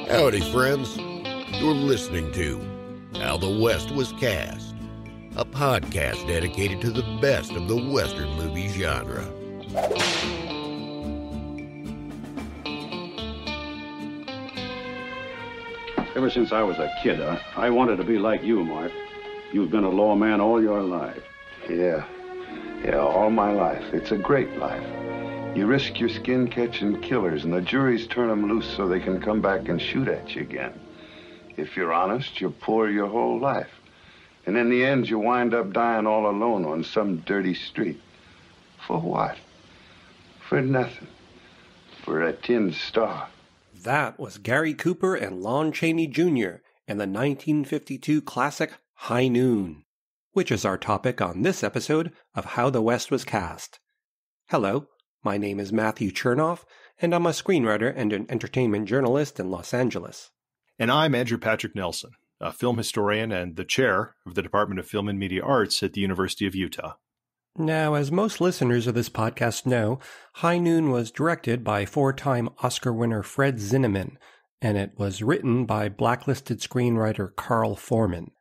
Howdy, friends. You're listening to How the West Was Cast, a podcast dedicated to the best of the Western movie genre. Ever since I was a kid, I wanted to be like you, Mark. You've been a lawman all your life. Yeah, all my life. It's a great life. You risk your skin catching killers, and the juries turn them loose so they can come back and shoot at you again. If you're honest, you're poor your whole life. And in the end, you wind up dying all alone on some dirty street. For what? For nothing. For a tin star. That was Gary Cooper and Lon Chaney Jr. in the 1952 classic High Noon, which is our topic on this episode of How the West Was Cast. Hello, my name is Matthew Chernoff, and I'm a screenwriter and an entertainment journalist in Los Angeles. And I'm Andrew Patrick Nelson, a film historian and the chair of the Department of Film and Media Arts at the University of Utah. Now, as most listeners of this podcast know, High Noon was directed by four-time Oscar winner Fred Zinnemann, and it was written by blacklisted screenwriter Carl Foreman.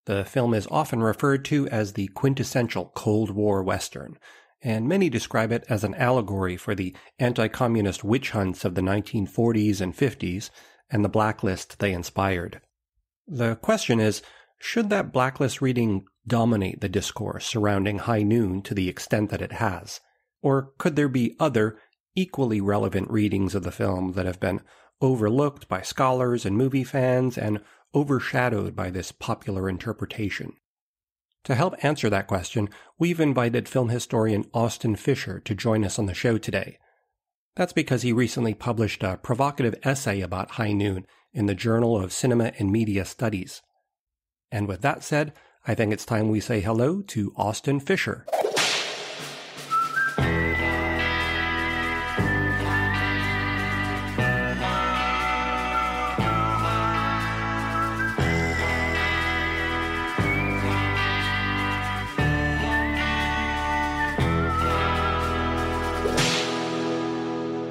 The film is often referred to as the quintessential Cold War Western, and many describe it as an allegory for the anti-communist witch hunts of the 1940s and 50s and the Blacklist they inspired. The question is, should that Blacklist reading dominate the discourse surrounding High Noon to the extent that it has? Or could there be other, equally relevant readings of the film that have been overlooked by scholars and movie fans and overshadowed by this popular interpretation? To help answer that question, we've invited film historian Austin Fisher to join us on the show today. That's because he recently published a provocative essay about High Noon in the Journal of Cinema and Media Studies. And with that said, I think it's time we say hello to Austin Fisher.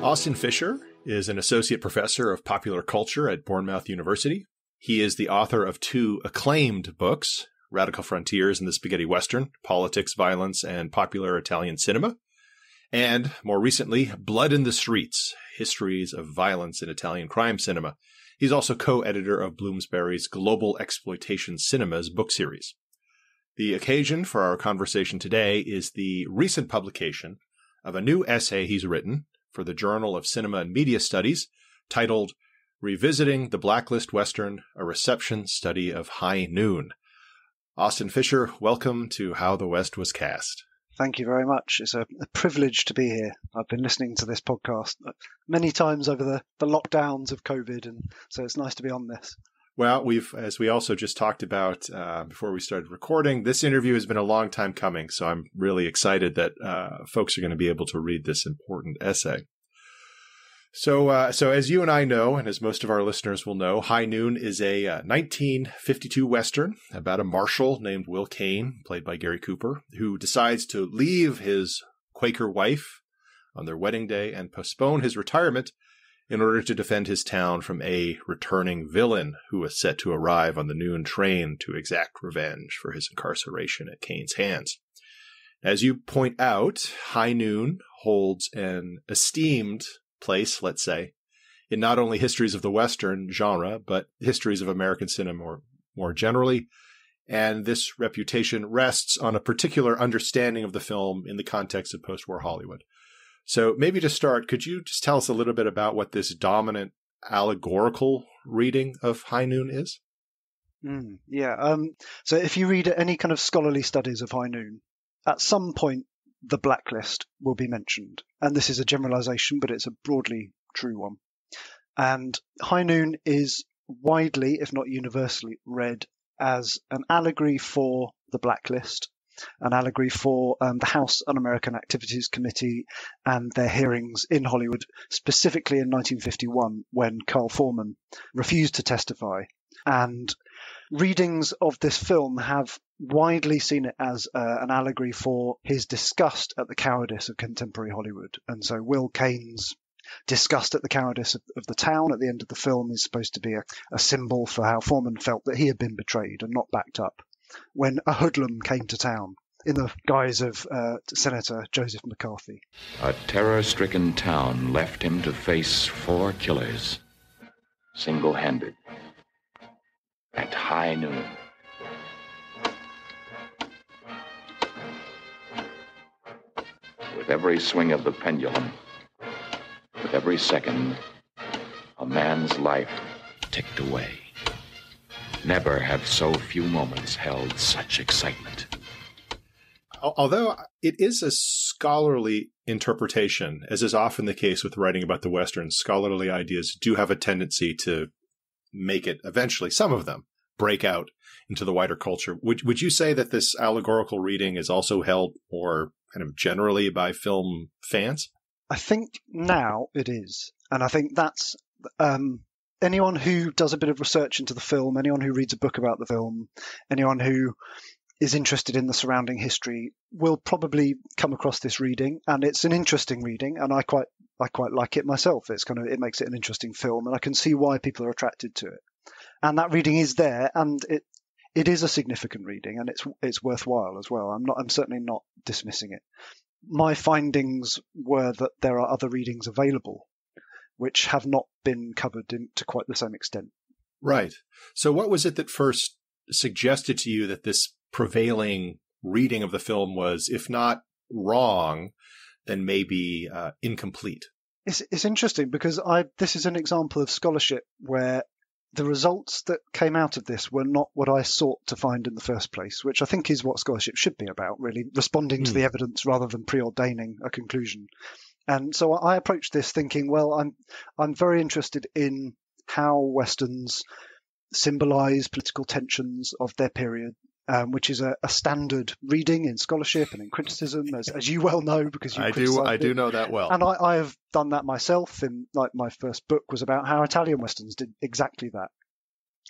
Austin Fisher is an associate professor of popular culture at Bournemouth University. He is the author of two acclaimed books, Radical Frontiers and the Spaghetti Western, Politics, Violence, and Popular Italian Cinema, and more recently, Blood in the Streets, Histories of Violence in Italian Crime Cinema. He's also co-editor of Bloomsbury's Global Exploitation Cinemas book series. The occasion for our conversation today is the recent publication of a new essay he's written for the Journal of Cinema and Media Studies, titled Revisiting the Blacklist Western, a Reception Study of High Noon. Austin Fisher, welcome to How the West Was Cast. Thank you very much. It's a privilege to be here. I've been listening to this podcast many times over the lockdowns of COVID, and so it's nice to be on this. Well, as we also just talked about before we started recording, this interview has been a long time coming, so I'm really excited that folks are going to be able to read this important essay. So as you and I know, and as most of our listeners will know, High Noon is a 1952 Western about a marshal named Will Kane, played by Gary Cooper, who decides to leave his Quaker wife on their wedding day and postpone his retirement in order to defend his town from a returning villain who was set to arrive on the noon train to exact revenge for his incarceration at Kane's hands. As you point out, High Noon holds an esteemed place, let's say, in not only histories of the Western genre, but histories of American cinema more generally. And this reputation rests on a particular understanding of the film in the context of post-war Hollywood. So maybe to start, could you just tell us a little bit about what this dominant allegorical reading of High Noon is? So if you read any kind of scholarly studies of High Noon, at some point the Blacklist will be mentioned. And this is a generalization, but it's a broadly true one. And High Noon is widely, if not universally, read as an allegory for the Blacklist, an allegory for the House Un-American Activities Committee and their hearings in Hollywood, specifically in 1951 when Carl Foreman refused to testify. And readings of this film have widely seen it as an allegory for his disgust at the cowardice of contemporary Hollywood. And so Will Kane's disgust at the cowardice of the town at the end of the film is supposed to be a symbol for how Foreman felt that he had been betrayed and not backed up when a hoodlum came to town in the guise of Senator Joseph McCarthy. A terror-stricken town left him to face 4 killers, single-handed, at high noon. With every swing of the pendulum, with every second, a man's life ticked away. Never have so few moments held such excitement. Although it is a scholarly interpretation, as is often the case with writing about the Western, scholarly ideas do have a tendency to make it eventually, some of them, break out into the wider culture. Would you say that this allegorical reading is also held more kind of generally by film fans? I think now it is. And I think that's anyone who does a bit of research into the film, anyone who reads a book about the film, anyone who is interested in the surrounding history will probably come across this reading, and it's an interesting reading, and I quite like it myself. It makes it an interesting film, and I can see why people are attracted to it. And that reading is there, and it is a significant reading, and it's worthwhile as well. I'm certainly not dismissing it. My findings were that there are other readings available which have not been covered to quite the same extent. Right. So what was it that first suggested to you that this prevailing reading of the film was, if not wrong, then maybe incomplete? It's interesting because this is an example of scholarship where the results that came out of this were not what I sought to find in the first place, which I think is what scholarship should be about, really, responding to the evidence rather than preordaining a conclusion. And so I approached this thinking, well, I'm very interested in how Westerns symbolize political tensions of their period, which is a standard reading in scholarship and in criticism, as you well know, because you I do know that well. And I have done that myself. My first book was about how Italian Westerns did exactly that.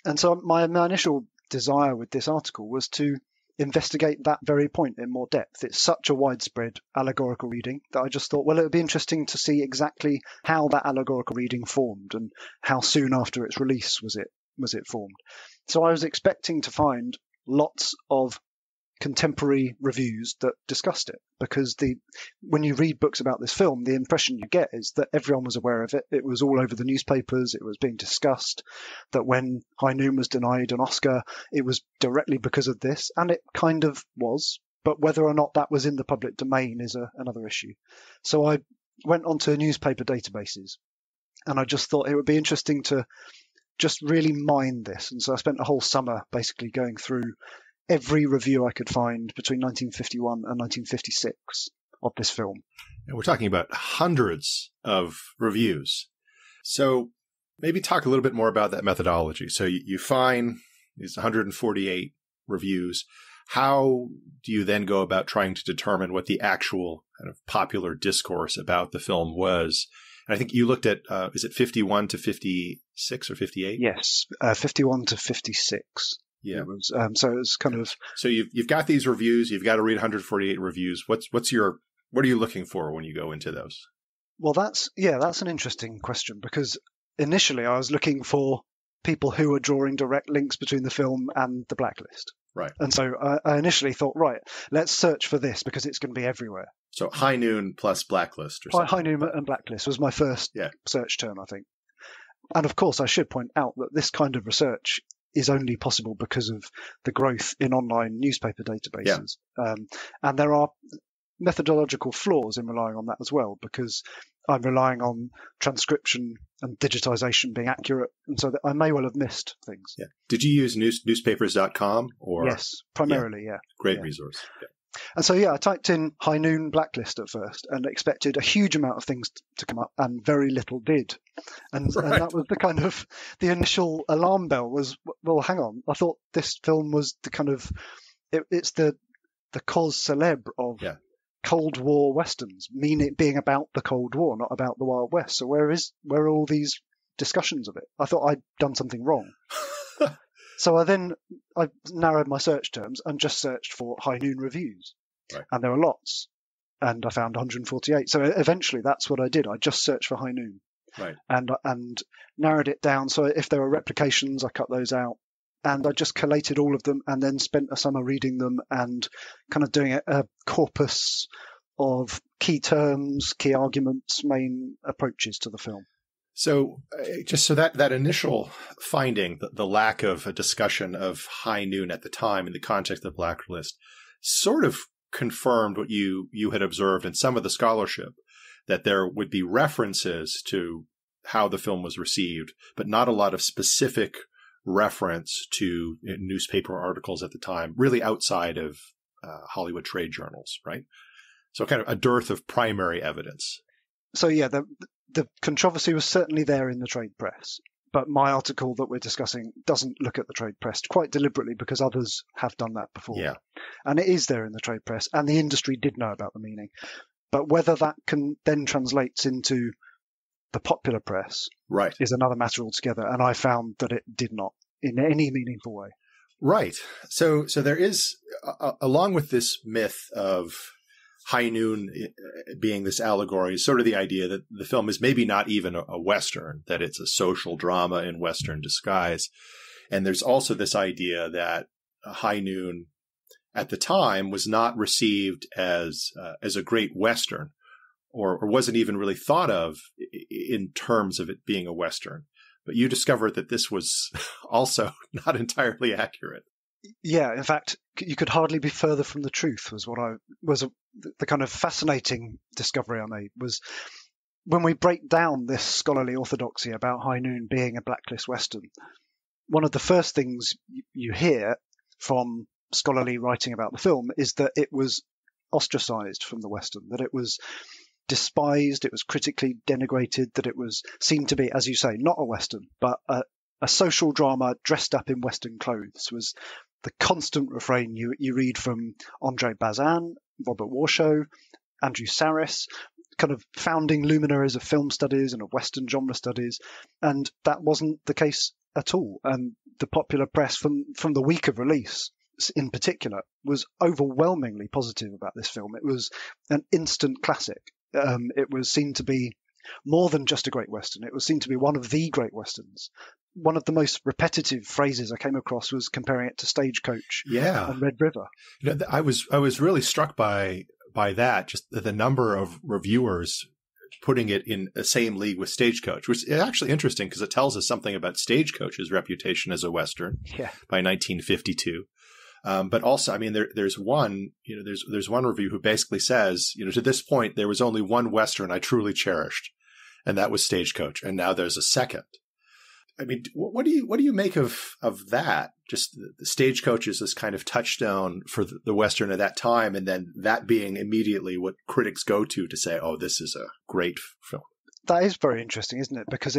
And so my initial desire with this article was to investigate that very point in more depth. It's such a widespread allegorical reading that I just thought, well, it would be interesting to see exactly how that allegorical reading formed and how soon after its release was it formed. So I was expecting to find lots of contemporary reviews that discussed it, because when you read books about this film, the impression you get is that everyone was aware of it. It was all over the newspapers. It was being discussed. That when High Noon was denied an Oscar, it was directly because of this, and it kind of was. But whether or not that was in the public domain is another issue. So I went onto newspaper databases, and I just thought it would be interesting to just really mine this. And so I spent a whole summer basically going through every review I could find between 1951 and 1956 of this film. And we're talking about hundreds of reviews. So maybe talk a little bit more about that methodology. So you find these 148 reviews. How do you then go about trying to determine what the actual kind of popular discourse about the film was? And I think you looked at, is it 51 to 56 or 58? Yes, 51 to 56. Yeah. It was, so it was kind of. So you've got these reviews. You've got to read 148 reviews. What are you looking for when you go into those? Well, that's an interesting question, because initially I was looking for people who were drawing direct links between the film and the Blacklist. Right. And so I initially thought, right, let's search for this because it's going to be everywhere. So High Noon plus Blacklist or something. High Noon and Blacklist was my first search term, I think. And of course, I should point out that this kind of research is only possible because of the growth in online newspaper databases. Yeah. And there are methodological flaws in relying on that as well, because I'm relying on transcription and digitization being accurate, and so that I may well have missed things. Yeah. Did you use newspapers.com or? Yes, primarily, yeah. Great resource. Yeah. And so, I typed in High Noon Blacklist at first and expected a huge amount of things to come up, and very little did. And that was the kind of, the initial alarm bell was, well, hang on, I thought this film was the kind of, it's the cause célèbre of Cold War Westerns, it being about the Cold War, not about the Wild West. So where are all these discussions of it? I thought I'd done something wrong. So I narrowed my search terms and just searched for High Noon reviews. Right. And there were lots. and I found 148. So eventually that's what I did. I just searched for High Noon. Right. And narrowed it down. So if there were replications, I cut those out. And I just collated all of them and then spent a summer reading them and kind of doing a corpus of key terms, key arguments, main approaches to the film. So just so that initial finding, the lack of a discussion of High Noon at the time in the context of Blacklist, sort of confirmed what you had observed in some of the scholarship, that there would be references to how the film was received, but not a lot of specific reference to newspaper articles at the time, really outside of Hollywood trade journals, right? So kind of a dearth of primary evidence. So yeah, the controversy was certainly there in the trade press, but my article that we're discussing doesn't look at the trade press quite deliberately because others have done that before. Yeah. And it is there in the trade press, and the industry did know about the meaning. But whether that can then translates into the popular press right. is another matter altogether. And I found that it did not in any meaningful way. Right. So there is, along with this myth of High Noon being this allegory, sort of the idea that the film is maybe not even a Western, that it's a social drama in Western disguise. And there's also this idea that High Noon at the time was not received as a great Western, or wasn't even really thought of in terms of it being a Western. But you discovered that this was also not entirely accurate. Yeah, in fact, you could hardly be further from the truth. The kind of fascinating discovery I made was when we break down this scholarly orthodoxy about High Noon being a Blacklist Western. One of the first things you hear from scholarly writing about the film is that it was ostracized from the Western, that it was despised, it was critically denigrated, that it was seen to be, as you say, not a Western, but a social drama dressed up in Western clothes was the constant refrain you read from Andre Bazin, Robert Warshaw, Andrew Sarris, kind of founding luminaries of film studies and of Western genre studies. And that wasn't the case at all. And the popular press from the week of release in particular was overwhelmingly positive about this film. It was an instant classic. It was seen to be more than just a great Western. It was seen to be one of the great Westerns. One of the most repetitive phrases I came across was comparing it to Stagecoach and Red River. You know, I was really struck by that, just the number of reviewers putting it in the same league with Stagecoach, which is actually interesting because it tells us something about Stagecoach's reputation as a Western by 1952. But also, I mean, there's one review who basically says, to this point, there was only one Western I truly cherished, and that was Stagecoach. And now there's a second. I mean, what do you make of that? Just the Stagecoach is this kind of touchstone for the Western at that time, and then that being immediately what critics go to say, oh, this is a great film. That is very interesting, isn't it? Because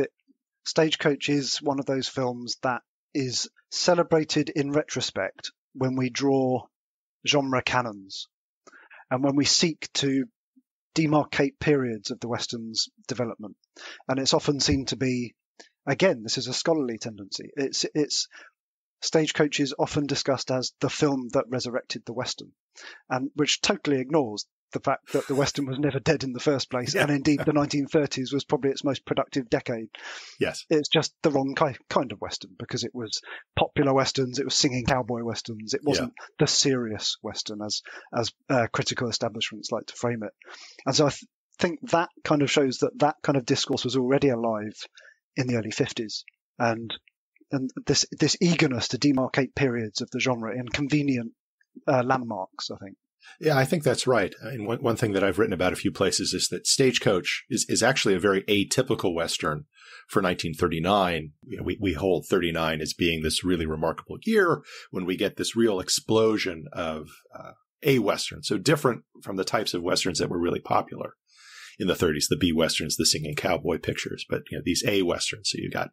Stagecoach is one of those films that is celebrated in retrospect when we draw genre canons and when we seek to demarcate periods of the Western's development. And it's often seen to be, again, this is a scholarly tendency. It's Stagecoach is often discussed as the film that resurrected the Western, and which totally ignores the fact that the Western was never dead in the first place. Yeah. And indeed, the 1930s was probably its most productive decade. Yes. It's just the wrong kind of Western because it was popular Westerns. It was singing cowboy Westerns. It wasn't the serious Western as critical establishments like to frame it. And so I think that kind of shows that kind of discourse was already alive in the early 50s. And this eagerness to demarcate periods of the genre in convenient landmarks, I think. Yeah, I think that's right. I mean, one thing that I've written about a few places is that Stagecoach is actually a very atypical Western for 1939. We hold 39 as being this really remarkable year when we get this real explosion of A Western. So different from the types of Westerns that were really popular in the 30s, the B Westerns, the singing cowboy pictures, but these A Westerns. So you got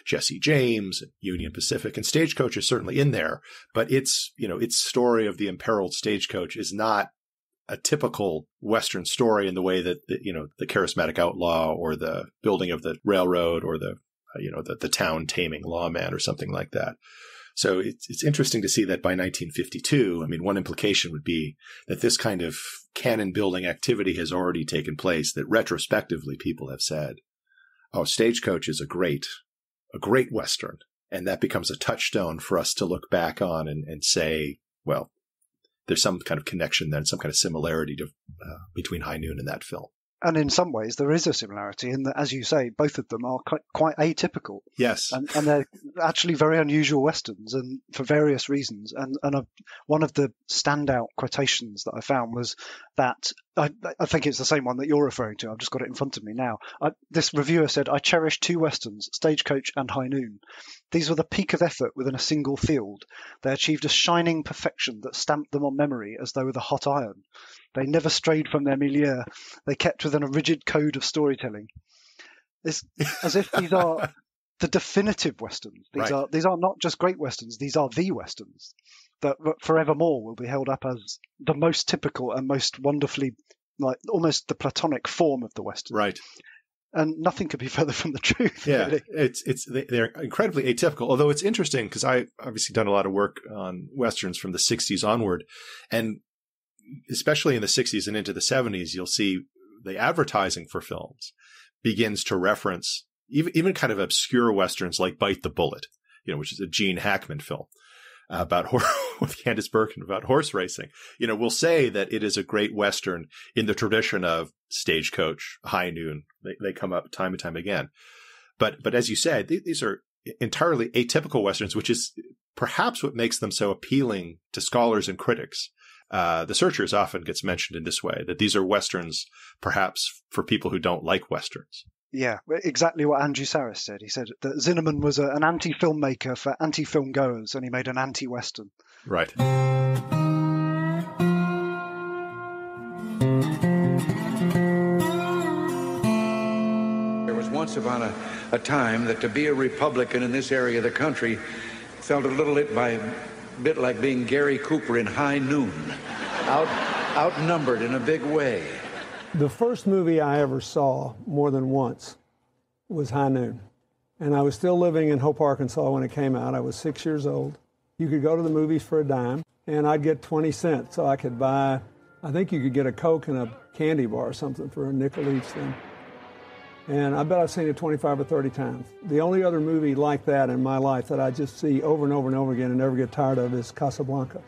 Jesse James and Union Pacific, and Stagecoach is certainly in there, but its story of the imperiled stagecoach is not a typical Western story in the way that the charismatic outlaw or the building of the railroad or the town taming lawman or something like that. So it's interesting to see that by 1952, I mean, one implication would be that this kind of canon building activity has already taken place, that retrospectively people have said, oh, Stagecoach is a great Western. And that becomes a touchstone for us to look back on and say, well, there's some kind of connection then, some kind of similarity between High Noon and that film. And in some ways, there is a similarity in that, as you say, both of them are quite atypical. Yes. And they're actually very unusual Westerns, and for various reasons. And one of the standout quotations that I found was that, I think it's the same one that you're referring to. I've just got it in front of me now. This reviewer said, "I cherish two Westerns, Stagecoach and High Noon. These were the peak of effort within a single field. They achieved a shining perfection that stamped them on memory as though with a hot iron. They never strayed from their milieu. They kept within a rigid code of storytelling." It's as if these are the definitive Westerns. These are not just great Westerns. These are the Westerns that forevermore will be held up as the most typical and most wonderfully, like almost the Platonic form of the Western. Right. And nothing could be further from the truth. Yeah, really. They're incredibly atypical. Although it's interesting because I obviously done a lot of work on Westerns from the 60s onward, and especially in the 60s and into the 70s, you'll see the advertising for films begins to reference even kind of obscure Westerns like Bite the Bullet, which is a Gene Hackman film about with Candice Bergen about horse racing. We'll say that it is a great Western in the tradition of Stagecoach, High Noon. They come up time and time again. But as you said, these are entirely atypical Westerns, which is perhaps what makes them so appealing to scholars and critics. The Searchers often gets mentioned in this way, that these are Westerns perhaps for people who don't like Westerns. Yeah, exactly what Andrew Sarris said. He said that Zinnemann was an anti-filmmaker for anti-film goers, and he made an anti-Western. Right. There was once upon a time that to be a Republican in this area of the country felt a little bit like being Gary Cooper in High Noon, outnumbered in a big way. The first movie I ever saw more than once was High Noon. And I was still living in Hope, Arkansas when it came out. I was 6 years old. You could go to the movies for a dime, and I'd get 20 cents. So I could buy, I think you could get a Coke and a candy bar or something for a nickel each then. And I bet I've seen it 25 or 30 times. The only other movie like that in my life that I just see over and over and over again and never get tired of is Casablanca.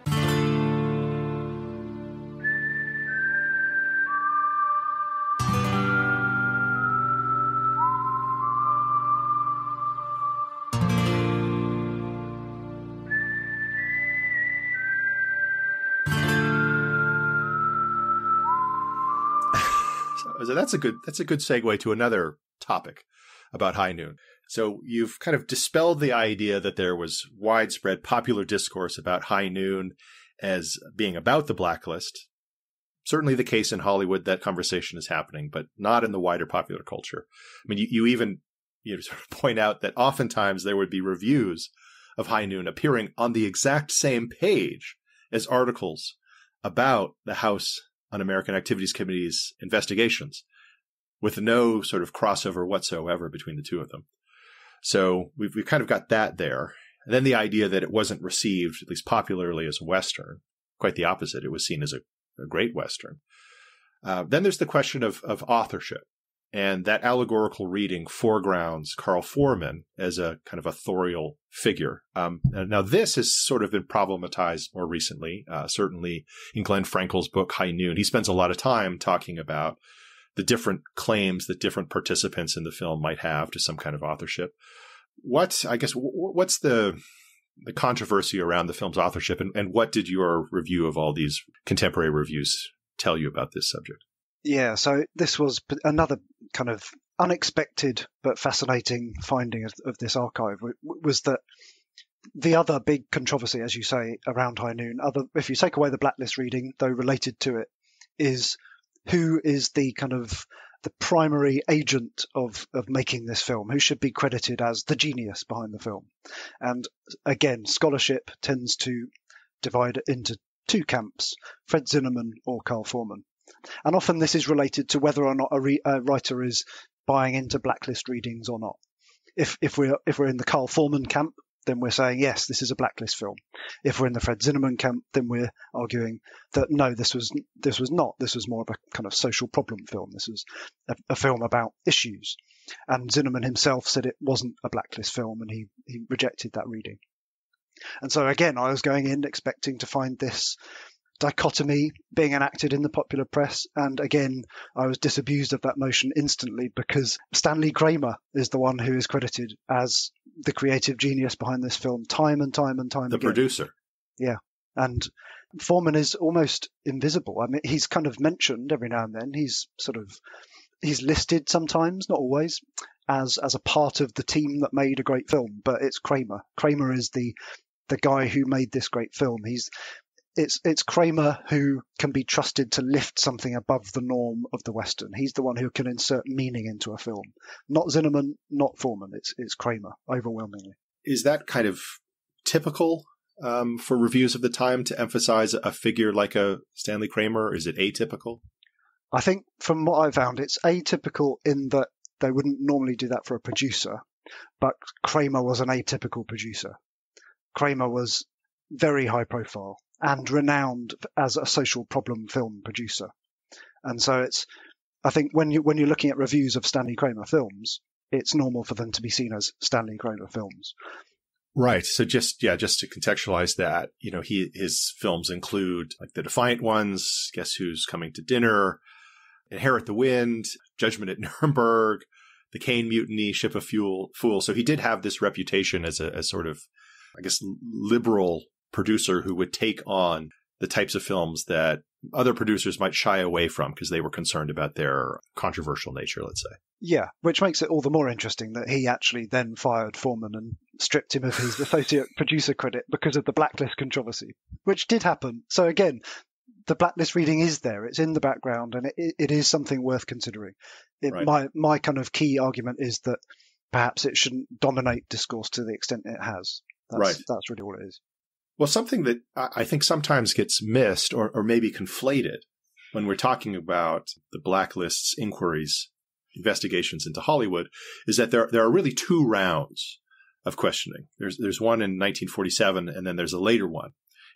So that's a good segue to another topic about High Noon. So you've kind of dispelled the idea that there was widespread popular discourse about High Noon as being about the Blacklist. Certainly the case in Hollywood, that conversation is happening, but not in the wider popular culture. I mean, you even sort of point out that oftentimes there would be reviews of High Noon appearing on the exact same page as articles about the House Un-American Activities Committee's investigations, with no sort of crossover whatsoever between the two of them. So we've kind of got that there. And then the idea that it wasn't received, at least popularly, as a Western. Quite the opposite. It was seen as a great Western. Then there's the question of authorship. And that allegorical reading foregrounds Carl Foreman as a kind of authorial figure. Now, this has sort of been problematized more recently, certainly in Glenn Frankel's book, High Noon. He spends a lot of time talking about the different claims that different participants in the film might have to some kind of authorship. What's the controversy around the film's authorship, and what did your review of all these contemporary reviews tell you about this subject? Yeah, so this was another kind of unexpected but fascinating finding of this archive, was that the other big controversy, as you say, around High Noon, if you take away the Blacklist reading, though related to it, is who is the kind of the primary agent of making this film, who should be credited as the genius behind the film. And again, scholarship tends to divide into two camps, Fred Zinnemann or Carl Foreman. And often this is related to whether or not a writer is buying into Blacklist readings or not. If we're in the Carl Foreman camp, then we're saying, yes, this is a Blacklist film. If we're in the Fred Zinnemann camp, then we're arguing that no, this was not. This was more of a kind of social problem film. This was a film about issues. And Zinnemann himself said it wasn't a Blacklist film, and he rejected that reading. And so again, I was going in expecting to find this dichotomy being enacted in the popular press, and again I was disabused of that notion instantly, because Stanley Kramer is the one who is credited as the creative genius behind this film time and time again. The producer. Yeah. And Foreman is almost invisible. I mean, he's kind of mentioned every now and then. He's listed sometimes, not always, as a part of the team that made a great film, but it's Kramer. Kramer is the guy who made this great film. It's Kramer who can be trusted to lift something above the norm of the Western. He's the one who can insert meaning into a film. Not Zinnemann, not Foreman. It's Kramer, overwhelmingly. Is that kind of typical for reviews of the time to emphasize a figure like a Stanley Kramer? Or is it atypical? I think from what I found, it's atypical in that they wouldn't normally do that for a producer, but Kramer was an atypical producer. Kramer was very high profile and renowned as a social problem film producer. And so I think when you're looking at reviews of Stanley Kramer films, it's normal for them to be seen as Stanley Kramer films. Right. So just to contextualize that, his films include like The Defiant Ones, Guess Who's Coming to Dinner, Inherit the Wind, Judgment at Nuremberg, The Caine Mutiny, Ship of Fools. So he did have this reputation as a sort of, I guess, liberal producer who would take on the types of films that other producers might shy away from because they were concerned about their controversial nature, let's say. Yeah, which makes it all the more interesting that he actually then fired Foreman and stripped him of his associate producer credit because of the Blacklist controversy, which did happen. So again, the Blacklist reading is there. It's in the background, and it is something worth considering. Right. My kind of key argument is that perhaps it shouldn't dominate discourse to the extent it has. That's really all it is. Well, something that I think sometimes gets missed or maybe conflated when we're talking about the Blacklist's inquiries, investigations into Hollywood, is that there are really two rounds of questioning. There's one in 1947, and then there's a later one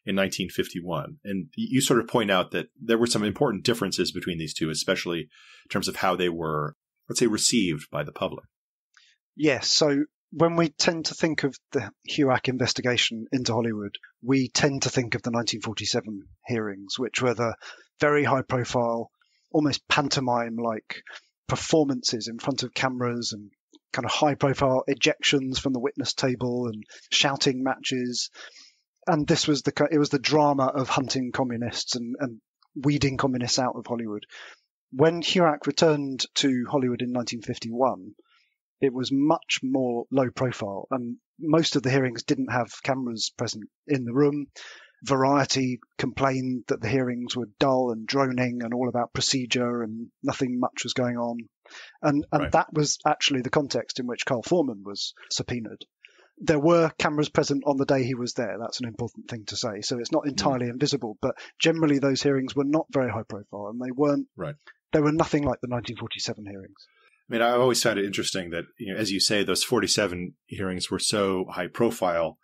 in 1951. And you sort of point out that there were some important differences between these two, especially in terms of how they were, let's say, received by the public. Yes. So when we tend to think of the HUAC investigation into Hollywood, we tend to think of the 1947 hearings, which were the very high profile, almost pantomime-like performances in front of cameras and kind of high profile ejections from the witness table and shouting matches. And this was the drama of hunting communists and weeding communists out of Hollywood. When HUAC returned to Hollywood in 1951, it was much more low profile, and most of the hearings didn't have cameras present in the room. Variety complained that the hearings were dull and droning and all about procedure and nothing much was going on. And Right. That was actually the context in which Carl Foreman was subpoenaed. There were cameras present on the day he was there. That's an important thing to say. So it's not entirely invisible, but generally those hearings were not very high profile, and they weren't. Right. They were nothing like the 1947 hearings. I mean, I always found it interesting that, as you say, those 47 hearings were so high profile,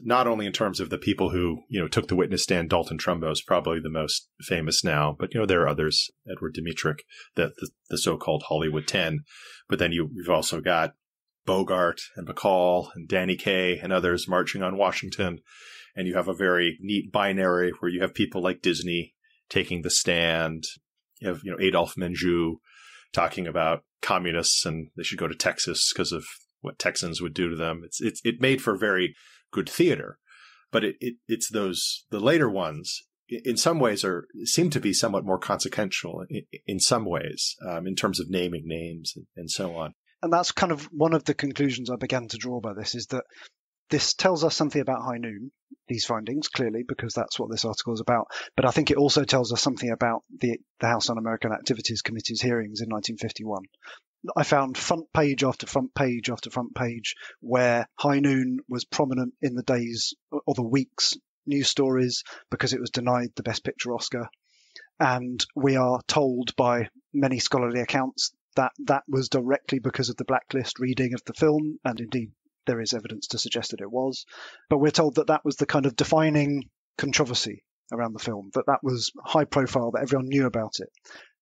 not only in terms of the people who, took the witness stand. Dalton Trumbo is probably the most famous now, but, there are others, Edward Dmytryk, the so-called Hollywood 10. But then you've also got Bogart and Bacall and Danny Kaye and others marching on Washington. And you have a very neat binary where you have people like Disney taking the stand. You have, Adolphe Menjou talking about communists and they should go to Texas because of what Texans would do to them. It made for very good theater, but it's the later ones in some ways seem to be somewhat more consequential in some ways, in terms of naming names and so on. And that's kind of one of the conclusions I began to draw by this, is that this tells us something about High Noon, these findings, clearly, because that's what this article is about. But I think it also tells us something about the House Un-American Activities Committee's hearings in 1951. I found front page after front page after front page where High Noon was prominent in the days or the week's news stories because it was denied the Best Picture Oscar. And we are told by many scholarly accounts that was directly because of the Blacklist reading of the film, and indeed there is evidence to suggest that it was. But we're told that that was the kind of defining controversy around the film, that was high profile, that everyone knew about it.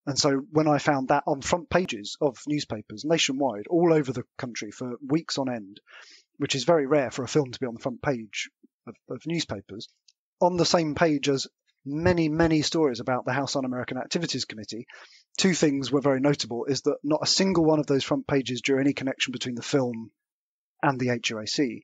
And so when I found that on front pages of newspapers nationwide, all over the country for weeks on end, which is very rare for a film to be on the front page of newspapers, on the same page as many, many stories about the House Un-American Activities Committee, two things were very notable, is that not a single one of those front pages drew any connection between the film and the HUAC.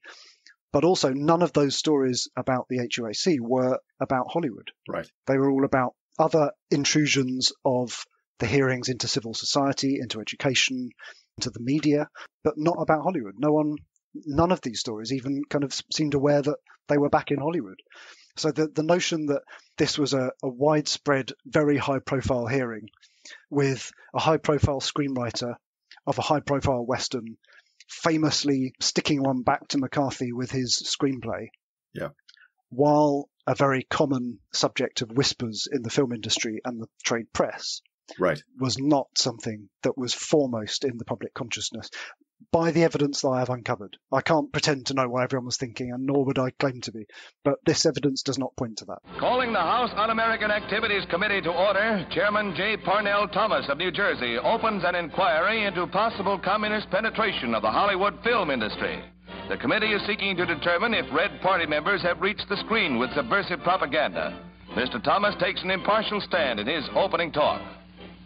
But also none of those stories about the HUAC were about Hollywood. Right. They were all about other intrusions of the hearings into civil society, into education, into the media, but not about Hollywood. None of these stories even kind of seemed aware that they were back in Hollywood. So the notion that this was a widespread, very high-profile hearing with a high-profile screenwriter of a high-profile Western famously sticking one back to McCarthy with his screenplay, while a very common subject of whispers in the film industry and the trade press, was not something that was foremost in the public consciousness by the evidence that I have uncovered. I can't pretend to know what everyone was thinking, and nor would I claim to be, but this evidence does not point to that. Calling the House Un-American Activities Committee to order, Chairman J. Parnell Thomas of New Jersey opens an inquiry into possible communist penetration of the Hollywood film industry. The committee is seeking to determine if Red Party members have reached the screen with subversive propaganda. Mr. Thomas takes an impartial stand in his opening talk.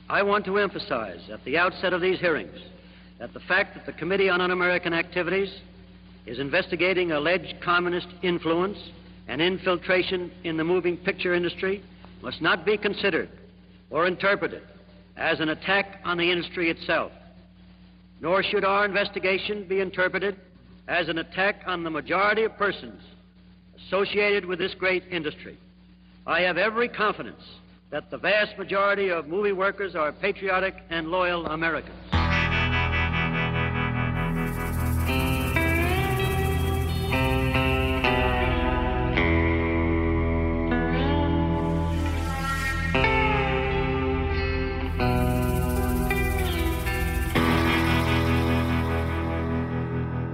I want to emphasize at the outset of these hearings that the fact that the Committee on Un-American Activities is investigating alleged communist influence and infiltration in the moving picture industry must not be considered or interpreted as an attack on the industry itself, nor should our investigation be interpreted as an attack on the majority of persons associated with this great industry. I have every confidence that the vast majority of movie workers are patriotic and loyal Americans.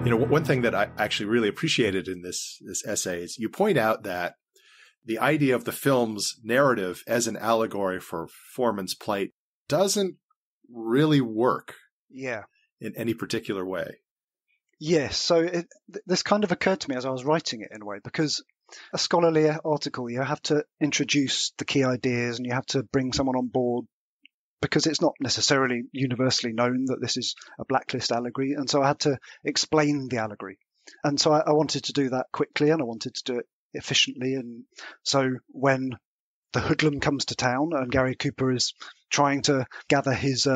You know, one thing that I actually really appreciated in this essay is you point out that the idea of the film's narrative as an allegory for Foreman's plight doesn't really work in any particular way. Yes, so this kind of occurred to me as I was writing it in a way, because a scholarly article, you have to introduce the key ideas and you have to bring someone on board, because it's not necessarily universally known that this is a Blacklist allegory. And so I had to explain the allegory. And so I wanted to do that quickly, and I wanted to do it efficiently. And so when the hoodlum comes to town and Gary Cooper is trying to gather his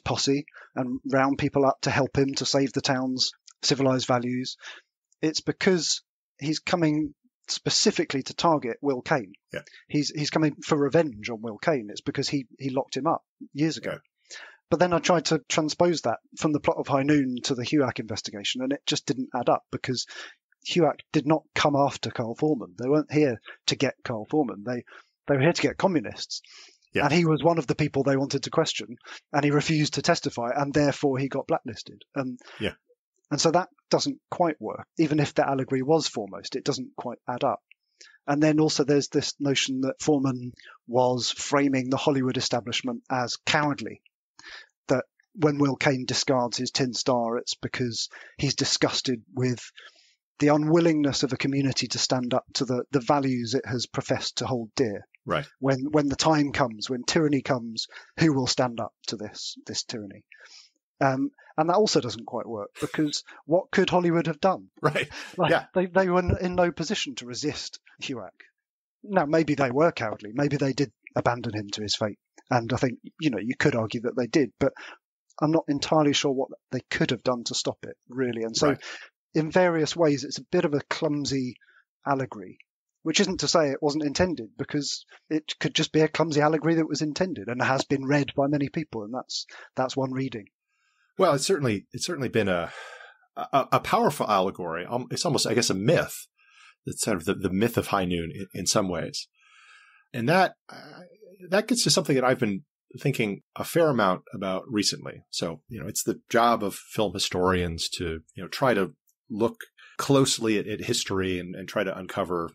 posse and round people up to help him to save the town's civilized values, it's because he's coming specifically to target Will Kane. Yeah. He's coming for revenge on Will Kane. It's because he locked him up years ago. Yeah. But then I tried to transpose that from the plot of High Noon to the HUAC investigation, and it just didn't add up, because HUAC did not come after Carl Foreman. They weren't here to get Carl Foreman. They were here to get communists. Yeah. And he was one of the people they wanted to question, and he refused to testify, and therefore he got blacklisted. And so that doesn't quite work. Even if the allegory was foremost, it doesn't quite add up. And then also there's this notion that Foreman was framing the Hollywood establishment as cowardly, that when Will Kane discards his tin star, it's because he's disgusted with the unwillingness of a community to stand up to the values it has professed to hold dear. Right. When the time comes, when tyranny comes, who will stand up to this tyranny? And that also doesn't quite work, because what could Hollywood have done? Right. They were in no position to resist HUAC. Now, maybe they were cowardly. Maybe they did abandon him to his fate. And I think, you could argue that they did, but I'm not entirely sure what they could have done to stop it, really. And so in various ways, it's a bit of a clumsy allegory, which isn't to say it wasn't intended, because it could just be a clumsy allegory that was intended and has been read by many people. And that's one reading. Well, it's certainly been a powerful allegory. It's almost, I guess, a myth. It's sort of the myth of High Noon in some ways. And that gets to something that I've been thinking a fair amount about recently. So, it's the job of film historians to, try to look closely at history and try to uncover,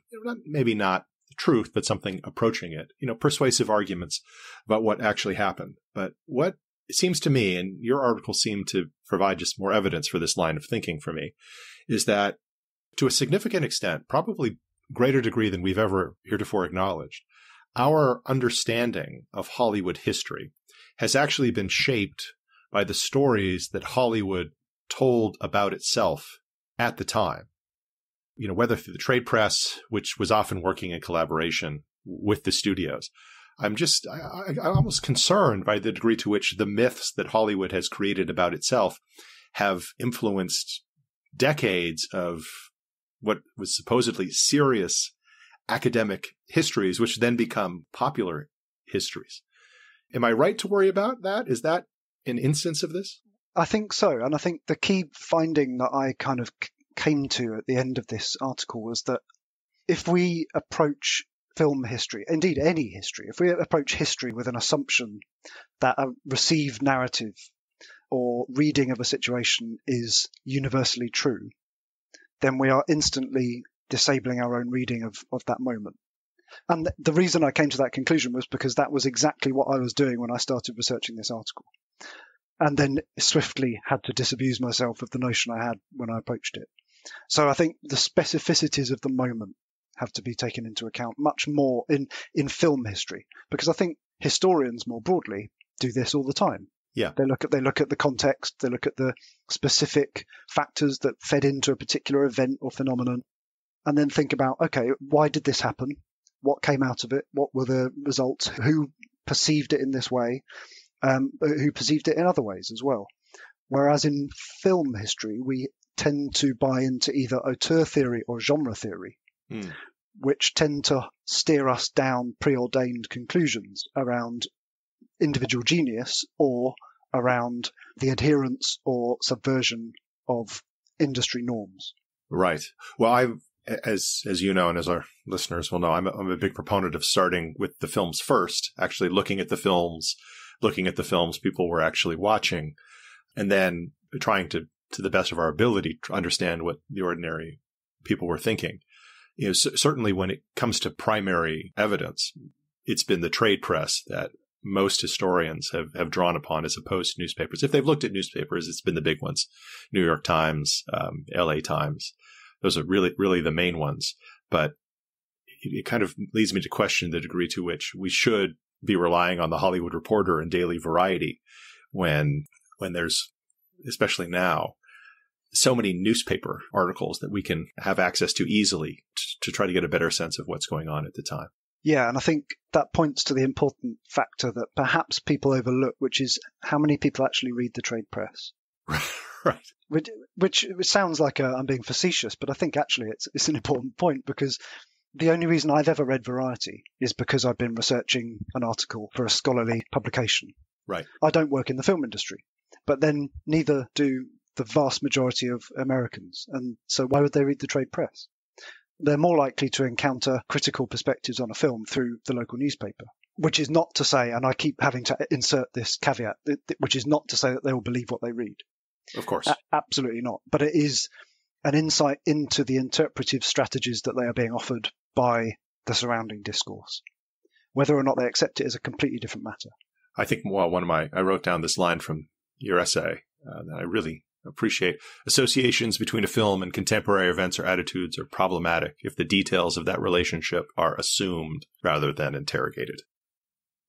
maybe not the truth, but something approaching it, persuasive arguments about what actually happened. But what it seems to me, and your article seemed to provide just more evidence for this line of thinking for me, is that to a significant extent, probably greater degree than we've ever heretofore acknowledged, our understanding of Hollywood history has actually been shaped by the stories that Hollywood told about itself at the time. Whether through the trade press, which was often working in collaboration with the studios. I'm almost concerned by the degree to which the myths that Hollywood has created about itself have influenced decades of what was supposedly serious academic histories, which then become popular histories. Am I right to worry about that? Is that an instance of this? I think so. And I think the key finding that I kind of came to at the end of this article was that if we approach film history, indeed any history, if we approach history with an assumption that a received narrative or reading of a situation is universally true, then we are instantly disabling our own reading of that moment. And the reason I came to that conclusion was because that was exactly what I was doing when I started researching this article. And then swiftly had to disabuse myself of the notion I had when I approached it. So I think the specificities of the moment have to be taken into account much more in film history, because I think historians more broadly do this all the time. Yeah. They look at the context, they look at the specific factors that fed into a particular event or phenomenon, and then think about, okay, why did this happen? What came out of it? What were the results? Who perceived it in this way? Who perceived it in other ways as well? Whereas in film history, we tend to buy into either auteur theory or genre theory, which tend to steer us down preordained conclusions around individual genius or around the adherence or subversion of industry norms. Right. Well, as you know, and as our listeners will know, I'm a big proponent of starting with the films first, actually looking at the films people were actually watching, and then trying to the best of our ability, to understand what the ordinary people were thinking. Certainly when it comes to primary evidence, it's been the trade press that most historians have drawn upon as opposed to newspapers. If they've looked at newspapers, it's been the big ones, New York Times, LA Times. Those are really the main ones. But it kind of leads me to question the degree to which we should be relying on the Hollywood Reporter and Daily Variety when there's, especially now, so many newspaper articles that we can have access to easily to try to get a better sense of what's going on at the time. Yeah, and I think that points to the important factor that perhaps people overlook, which is how many people actually read the trade press. Right. Which sounds like I'm being facetious, but I think actually it's an important point, because the only reason I've ever read Variety is because I've been researching an article for a scholarly publication. Right. I don't work in the film industry, but then neither do the vast majority of Americans. And so why would they read the trade press? They're more likely to encounter critical perspectives on a film through the local newspaper, which is not to say, and I keep having to insert this caveat, which is not to say that they will believe what they read. Of course. Absolutely not. But it is an insight into the interpretive strategies that they are being offered by the surrounding discourse. Whether or not they accept it is a completely different matter. I think, I wrote down this line from your essay that I really appreciate. Associations between a film and contemporary events or attitudes are problematic if the details of that relationship are assumed rather than interrogated.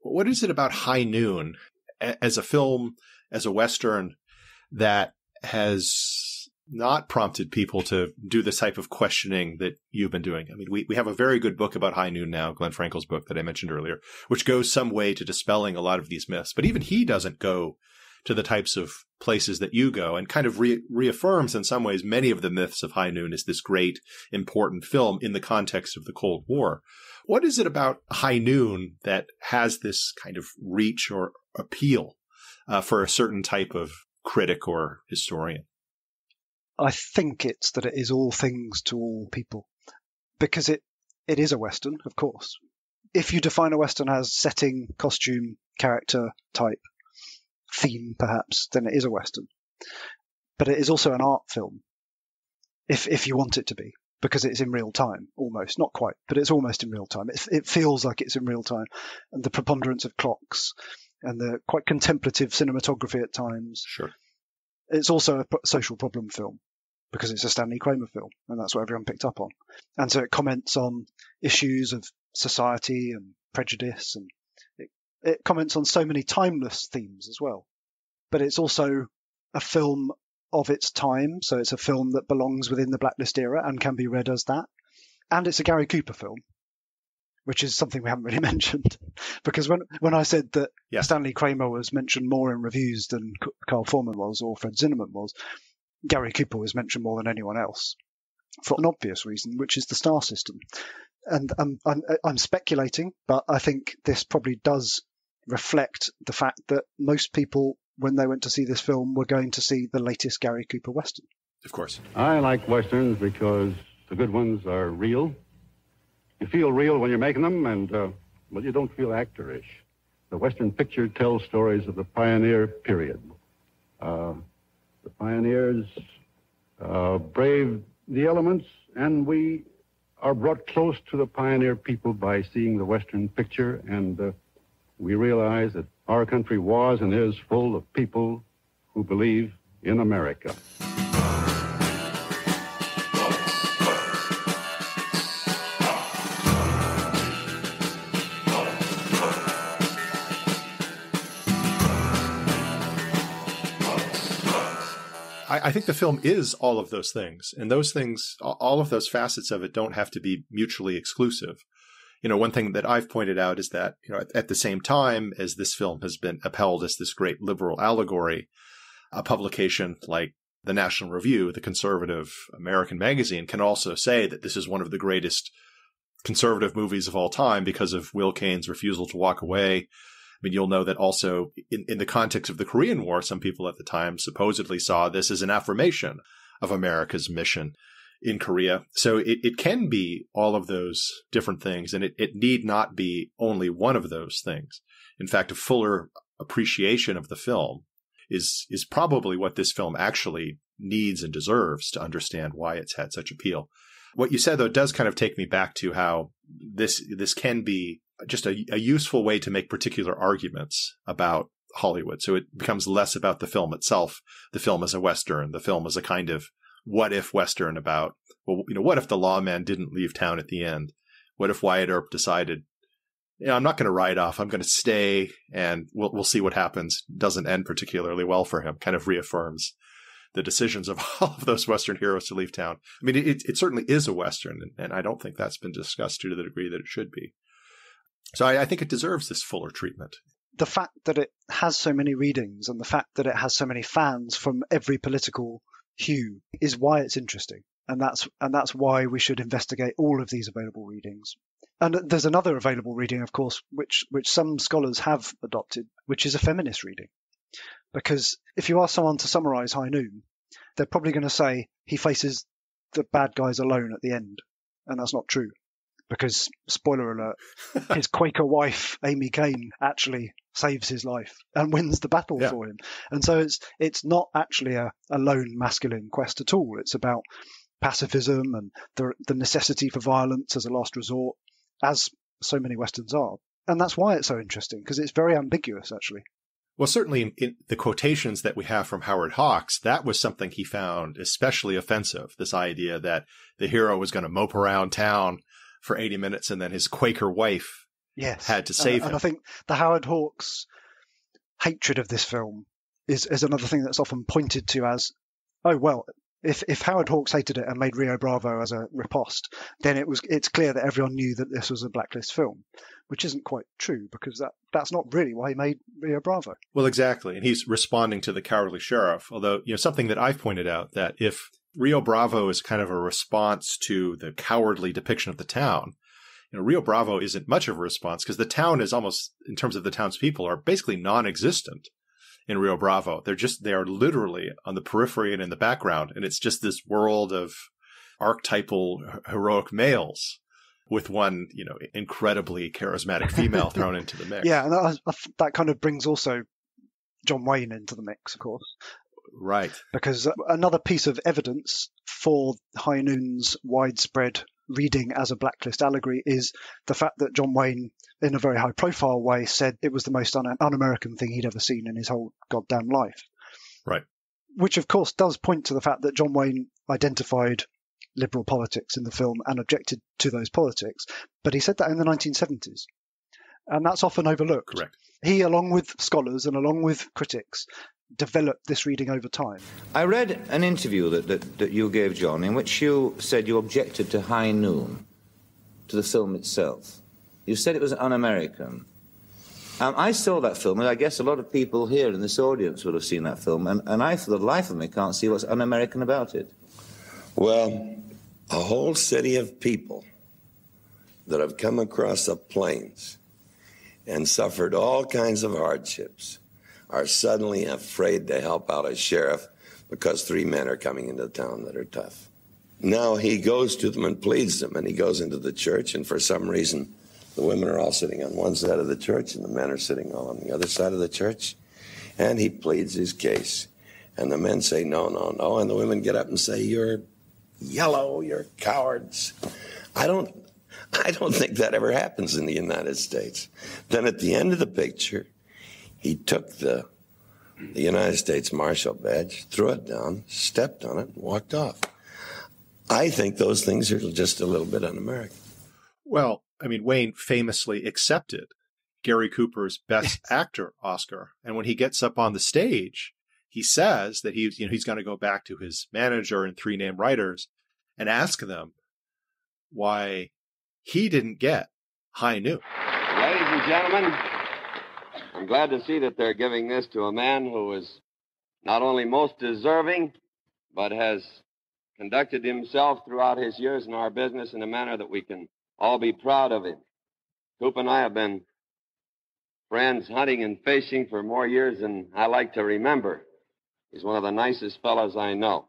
What is it about High Noon as a film, as a Western, that has not prompted people to do the type of questioning that you've been doing? I mean, we have a very good book about High Noon now, Glenn Frankel's book that I mentioned earlier, which goes some way to dispelling a lot of these myths. But even he doesn't go to the types of places that you go, and kind of reaffirms in some ways many of the myths of High Noon as this great, important film in the context of the Cold War. What is it about High Noon that has this kind of reach or appeal for a certain type of critic or historian? I think it's that it is all things to all people, because it is a Western, of course. If you define a Western as setting, costume, character, type, theme, perhaps, then it is a Western. But it is also an art film. if you want it to be, because it's in real time, almost. Not quite, but it's almost in real time. It feels like it's in real time. And the preponderance of clocks and the quite contemplative cinematography at times. Sure. It's also a social problem film because it's a Stanley Kramer film, and that's what everyone picked up on. And so it comments on issues of society and prejudice, and it comments on so many timeless themes as well. But it's also a film of its time, so it's a film that belongs within the Blacklist era and can be read as that. And it's a Gary Cooper film, which is something we haven't really mentioned. Because when I said that Stanley Kramer was mentioned more in reviews than Carl Foreman was or Fred Zinnemann was, Gary Cooper was mentioned more than anyone else for an obvious reason, which is the star system. And I'm speculating, but I think this probably does reflect the fact that most people, when they went to see this film, were going to see the latest Gary Cooper Western. Of course. I like Westerns because the good ones are real. You feel real when you're making them, and, well, you don't feel actorish. The Western picture tells stories of the pioneer period. The pioneers braved the elements, and we are brought close to the pioneer people by seeing the Western picture, and we realize that our country was and is full of people who believe in America. I think the film is all of those things. And those things, all of those facets of it don't have to be mutually exclusive. You know, one thing that I've pointed out is that, you know, at the same time as this film has been upheld as this great liberal allegory, a publication like the National Review, the conservative American magazine, can also say that this is one of the greatest conservative movies of all time because of Will Kane's refusal to walk away. I mean, you'll know that also in the context of the Korean War, some people at the time supposedly saw this as an affirmation of America's mission in Korea. So it can be all of those different things, and it need not be only one of those things. In fact, a fuller appreciation of the film is probably what this film actually needs and deserves to understand why it's had such appeal. What you said, though, does kind of take me back to how this can be just a useful way to make particular arguments about Hollywood. So it becomes less about the film itself. The film as a Western, the film as a kind of what if Western about, well, you know, what if the lawman didn't leave town at the end? What if Wyatt Earp decided, you know, I'm not going to ride off. I'm going to stay and we'll see what happens. Doesn't end particularly well for him. Kind of reaffirms the decisions of all of those Western heroes to leave town. I mean, it certainly is a Western, and I don't think that's been discussed to the degree that it should be. So I think it deserves this fuller treatment. The fact that it has so many readings and the fact that it has so many fans from every political hue is why it's interesting. And that's why we should investigate all of these available readings. And there's another available reading, of course, which some scholars have adopted, which is a feminist reading. Because if you ask someone to summarize High Noon, they're probably going to say he faces the bad guys alone at the end. And that's not true. Because, spoiler alert, his Quaker wife, Amy Kane, actually saves his life and wins the battle for him. And so it's not actually a lone masculine quest at all. It's about pacifism and the necessity for violence as a last resort, as so many Westerns are. And that's why it's so interesting, because it's very ambiguous, actually. Well, certainly in the quotations that we have from Howard Hawks, that was something he found especially offensive, this idea that the hero was going to mope around town for 80 minutes and then his Quaker wife had to save him. And I think the Howard Hawks hatred of this film is another thing that's often pointed to as, oh, well, if Howard Hawks hated it and made Rio Bravo as a riposte, then it's clear that everyone knew that this was a Blacklist film, which isn't quite true, because that's not really why he made Rio Bravo. Well, exactly. And he's responding to the cowardly sheriff. Although, you know, something that I've pointed out, that if Rio Bravo is kind of a response to the cowardly depiction of the town, you know, Rio Bravo isn't much of a response, because the town is almost, in terms of the townspeople, are basically non-existent in Rio Bravo. They are literally on the periphery and in the background. And it's just this world of archetypal heroic males with one, you know, incredibly charismatic female thrown into the mix. Yeah. And that kind of brings also John Wayne into the mix, of course. Right. Because another piece of evidence for High Noon's widespread reading as a Blacklist allegory is the fact that John Wayne, in a very high-profile way, said it was the most un-American thing he'd ever seen in his whole goddamn life. Right. Which, of course, does point to the fact that John Wayne identified liberal politics in the film and objected to those politics, but he said that in the 1970s. And that's often overlooked. Correct. He, along with scholars and along with critics, developed this reading over time. I read an interview that you gave, John, in which you said you objected to High Noon, to the film itself. You said it was un-American. I saw that film, and I guess a lot of people here in this audience will have seen that film, and I, for the life of me, can't see what's un-American about it. Well, a whole city of people that have come across the plains and suffered all kinds of hardships are suddenly afraid to help out a sheriff because 3 men are coming into town that are tough. Now he goes to them and pleads them, and he goes into the church, and for some reason the women are all sitting on one side of the church and the men are sitting all on the other side of the church, and he pleads his case. And the men say, no, no, no, and the women get up and say, you're yellow, you're cowards. I don't think that ever happens in the United States. Then at the end of the picture, he took the United States Marshal badge, threw it down, stepped on it, and walked off. I think those things are just a little bit un-American. Well, I mean, Wayne famously accepted Gary Cooper's Best Actor Oscar. And when he gets up on the stage, he says that he's going to go back to his manager and 3 named writers and ask them why he didn't get High Noon. Ladies and gentlemen, I'm glad to see that they're giving this to a man who is not only most deserving, but has conducted himself throughout his years in our business in a manner that we can all be proud of him. Coop and I have been friends hunting and fishing for more years than I like to remember. He's one of the nicest fellows I know.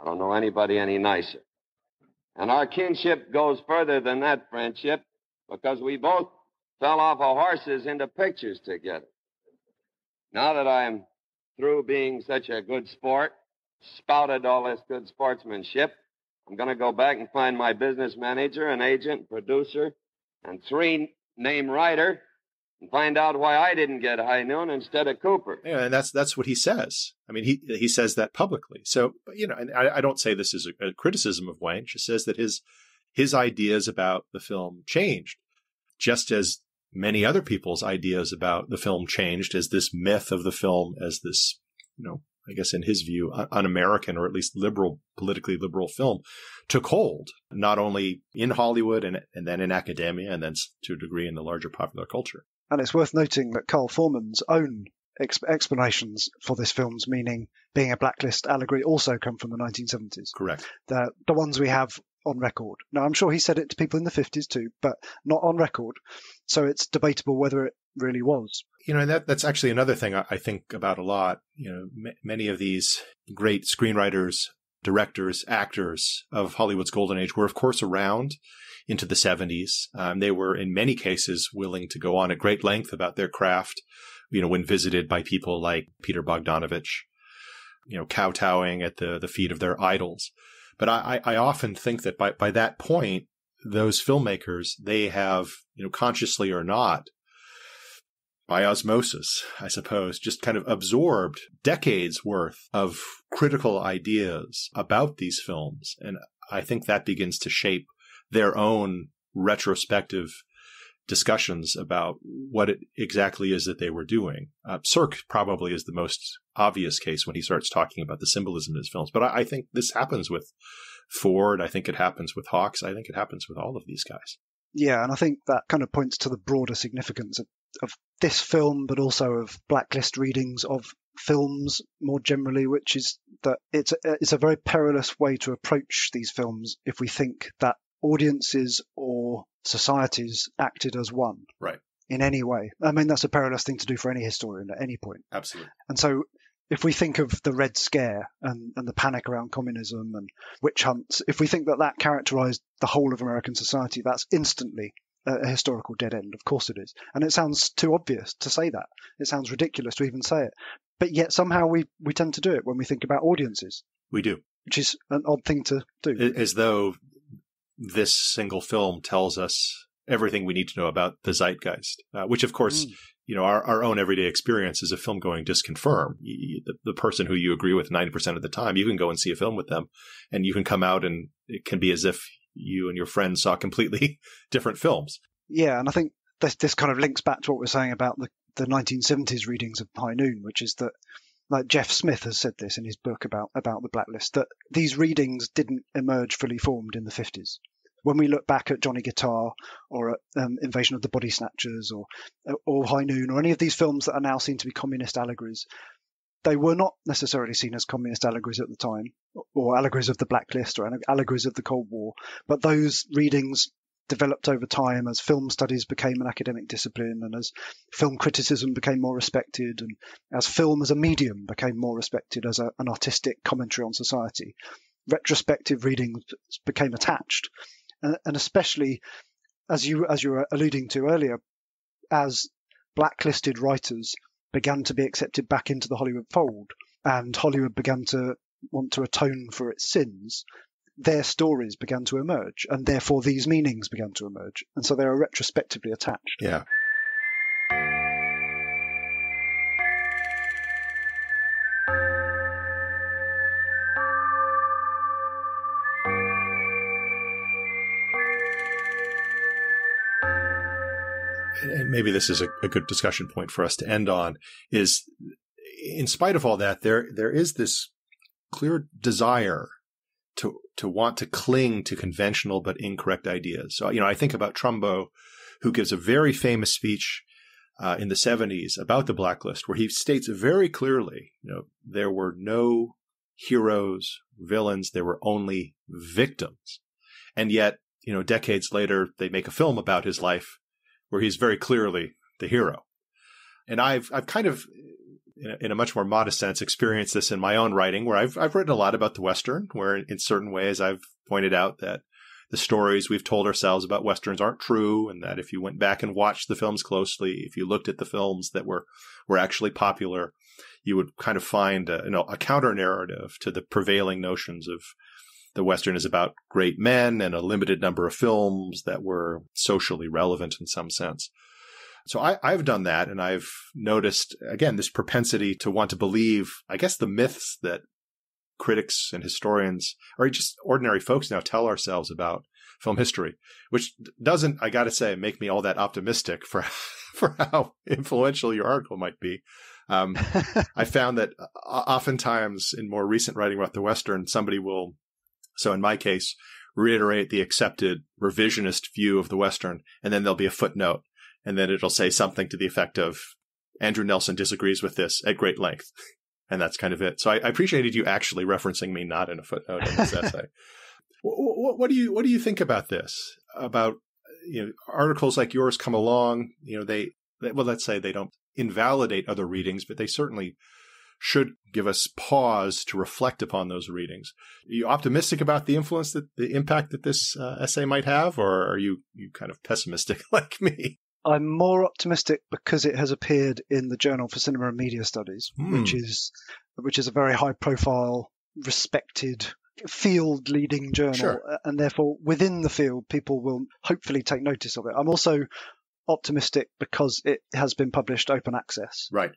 I don't know anybody any nicer. And our kinship goes further than that friendship because we both fell off of horses into pictures together. Now that I'm through being such a good sport, spouted all this good sportsmanship, I'm going to go back and find my business manager, an agent, producer, and 3 name writer and find out why I didn't get High Noon instead of Cooper. Yeah, and that's what he says. I mean, he says that publicly. So, and I don't say this is a criticism of Wayne. Just says that his ideas about the film changed, just as many other people's ideas about the film changed as this myth of the film as this, I guess in his view, un-American or at least politically liberal film took hold, not only in Hollywood and then in academia and then to a degree in the larger popular culture. And it's worth noting that Carl Foreman's own explanations for this film's meaning being a Blacklist allegory also come from the 1970s. Correct. The ones we have on record. Now, I'm sure he said it to people in the 50s too, but not on record. So it's debatable whether it really was. And that's actually another thing I think about a lot. Many of these great screenwriters, directors, actors of Hollywood's golden age were, of course, around into the 70s. They were, in many cases, willing to go on at great length about their craft, when visited by people like Peter Bogdanovich, kowtowing at the feet of their idols. But I often think that by that point, those filmmakers, they have, consciously or not, by osmosis, I suppose, just kind of absorbed decades worth of critical ideas about these films. And I think that begins to shape their own retrospective discussions about what it exactly is that they were doing. Cirque probably is the most obvious case when he starts talking about the symbolism in his films. But I think this happens with Ford. I think it happens with Hawks. I think it happens with all of these guys. Yeah, and I think that kind of points to the broader significance of this film, but also of Blacklist readings of films more generally, which is that it's a very perilous way to approach these films if we think that audiences or societies acted as one. Right. In any way. I mean, that's a perilous thing to do for any historian at any point. Absolutely. And so if we think of the Red Scare and the panic around communism and witch hunts, if we think that characterized the whole of American society, that's instantly a historical dead end. Of course it is. And it sounds too obvious to say that. It sounds ridiculous to even say it. But yet somehow we tend to do it when we think about audiences. We do. Which is an odd thing to do. As though this single film tells us everything we need to know about the zeitgeist, which, of course, our own everyday experience as a film-going just confirm. The person who you agree with 90% of the time, you can go and see a film with them, and you can come out and it can be as if you and your friends saw completely different films. Yeah, and I think this kind of links back to what we're saying about the 1970s readings of High Noon, which is that, like Jeff Smith has said this in his book about the Blacklist, that these readings didn't emerge fully formed in the 50s. When we look back at Johnny Guitar or at Invasion of the Body Snatchers or High Noon or any of these films that are now seen to be communist allegories, they were not necessarily seen as communist allegories at the time, or allegories of the Blacklist or allegories of the Cold War, but those readings developed over time as film studies became an academic discipline and as film criticism became more respected and as film as a medium became more respected as an artistic commentary on society. Retrospective readings became attached, and especially, as you were alluding to earlier, as blacklisted writers began to be accepted back into the Hollywood fold and Hollywood began to want to atone for its sins, their stories began to emerge, and therefore these meanings began to emerge, and so they are retrospectively attached. Yeah. And maybe this is a good discussion point for us to end on, is in spite of all that, there is this clear desire to want to cling to conventional but incorrect ideas. So, I think about Trumbo, who gives a very famous speech in the 70s about the Blacklist, where he states very clearly, there were no heroes, villains, there were only victims. And yet, decades later, they make a film about his life where he's very clearly the hero. And I've kind of, in a much more modest sense, experienced this in my own writing, where I've written a lot about the Western, where in certain ways I've pointed out that the stories we've told ourselves about Westerns aren't true, and that if you went back and watched the films closely, if you looked at the films that were actually popular, you would kind of find a counter-narrative to the prevailing notions of the Western is about great men and a limited number of films that were socially relevant in some sense. So I've done that, and I've noticed, again, this propensity to want to believe, I guess, the myths that critics and historians, or just ordinary folks now, tell ourselves about film history, which doesn't, I got to say, make me all that optimistic for how influential your article might be. I found that oftentimes in more recent writing about the Western, somebody will, so in my case, reiterate the accepted revisionist view of the Western, and then there'll be a footnote. And then it'll say something to the effect of, Andrew Nelson disagrees with this at great length. And that's kind of it. So I appreciated you actually referencing me, not in a footnote in this essay. What do you think about this? About, articles like yours come along, they let's say they don't invalidate other readings, but they certainly should give us pause to reflect upon those readings. Are you optimistic about the influence, the impact that this essay might have, or are you kind of pessimistic like me? I'm more optimistic because it has appeared in the Journal for Cinema and Media Studies, which is a very high-profile, respected, field-leading journal, sure. And therefore within the field, people will hopefully take notice of it. I'm also optimistic because it has been published open access, right?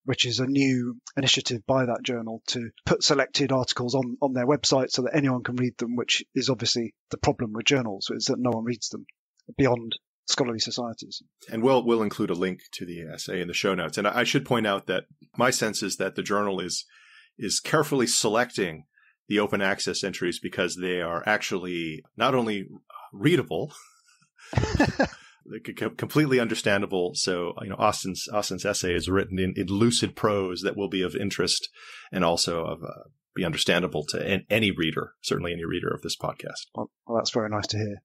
Which is a new initiative by that journal to put selected articles on their website so that anyone can read them, which is obviously the problem with journals, is that no one reads them beyond scholarly societies. And we'll include a link to the essay in the show notes. And I should point out that my sense is that the journal is carefully selecting the open access entries because they are actually not only readable, completely understandable. So, Austin's essay is written in lucid prose that will be of interest and also be understandable to any reader, certainly any reader of this podcast. Well, that's very nice to hear.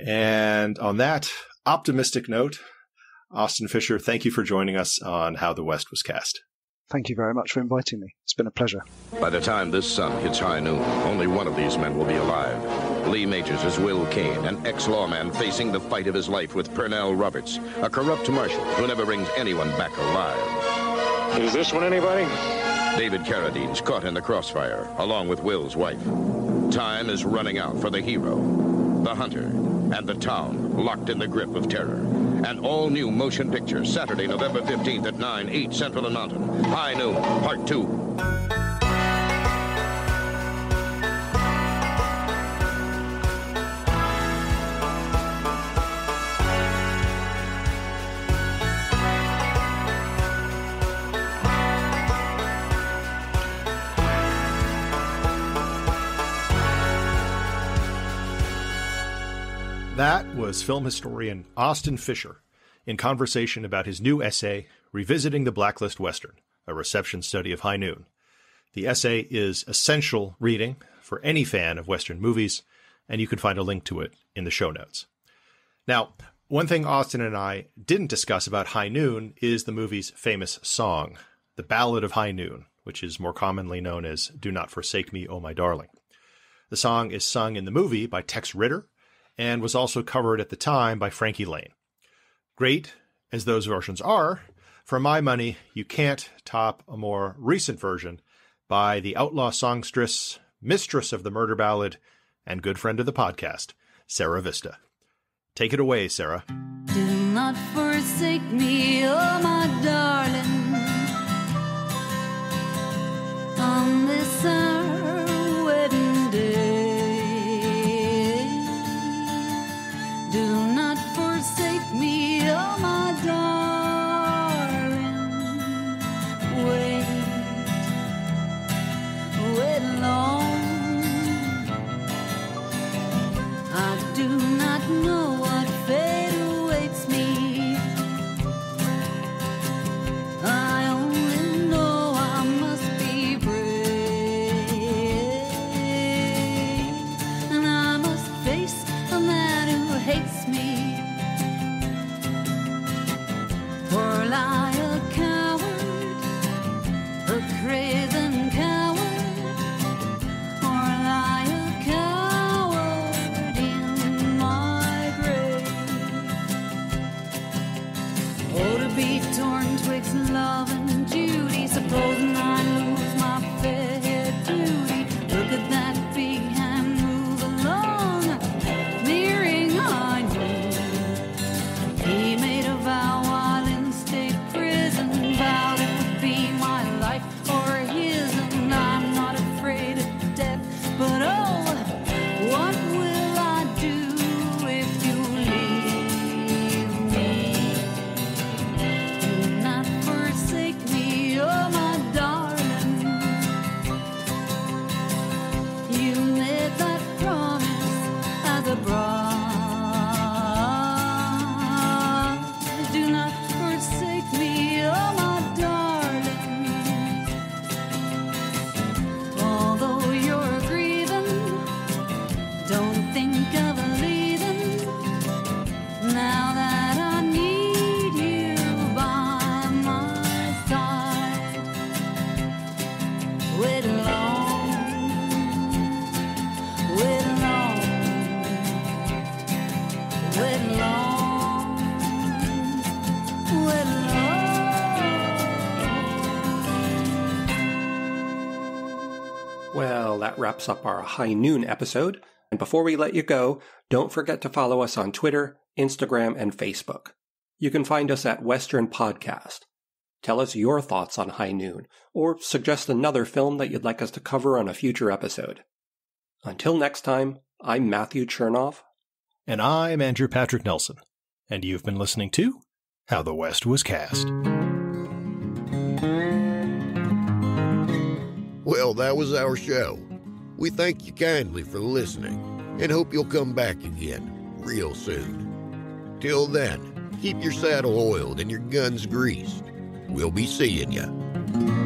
And on that optimistic note, Austin Fisher, thank you for joining us on How the West Was Cast. Thank you very much for inviting me. It's been a pleasure. By the time this sun hits high noon, only one of these men will be alive. Lee Majors is Will Kane, an ex-lawman facing the fight of his life with Pernell Roberts, a corrupt marshal who never brings anyone back alive. Is this one anybody? David Carradine's caught in the crossfire, along with Will's wife. Time is running out for the hero, the hunter, and the town locked in the grip of terror. An all-new motion picture, Saturday, November 15th at 9, 8 Central and Mountain. High Noon, Part 2. That was film historian Austin Fisher in conversation about his new essay, Revisiting the Blacklist Western, a reception study of High Noon. The essay is essential reading for any fan of Western movies, and you can find a link to it in the show notes. Now, one thing Austin and I didn't discuss about High Noon is the movie's famous song, The Ballad of High Noon, which is more commonly known as Do Not Forsake Me, Oh My Darling. The song is sung in the movie by Tex Ritter, and was also covered at the time by Frankie Lane. Great as those versions are, for my money, you can't top a more recent version by the outlaw songstress, mistress of the murder ballad, and good friend of the podcast, Sarah Vista. Take it away, Sarah. Do not forsake me, oh my darling, on this our wedding day. Do not forsake me, oh my darling. Wait long. I do not know what fate awaits me. I only know I must be brave, and I must face a man who hates me. Or lie a coward, a craven coward, or lie a coward in my grave. Oh, to be torn twixt love and duty, supposing I lose my fair duty. Look at that big hand move along, nearing High Noon. He made a vow while in state prison, vowed it would be my life or his, and I'm not afraid of death, but oh, what will I do if you leave me? Do not forsake me, oh my darling. You made that promise as a bride. Do not forsake me, oh my darling. Although you're grieving, don't think of leaving. Now that I need you by my side. Wait long, wait long, wait long, wait long. Well, that wraps up our High Noon episode. And before we let you go, don't forget to follow us on Twitter, Instagram, and Facebook. You can find us at Western Podcast. Tell us your thoughts on High Noon, or suggest another film that you'd like us to cover on a future episode. Until next time, I'm Matthew Chernoff. And I'm Andrew Patrick Nelson. And you've been listening to How the West Was Cast. Well, that was our show. We thank you kindly for listening and hope you'll come back again real soon. Till then, keep your saddle oiled and your guns greased. We'll be seeing you.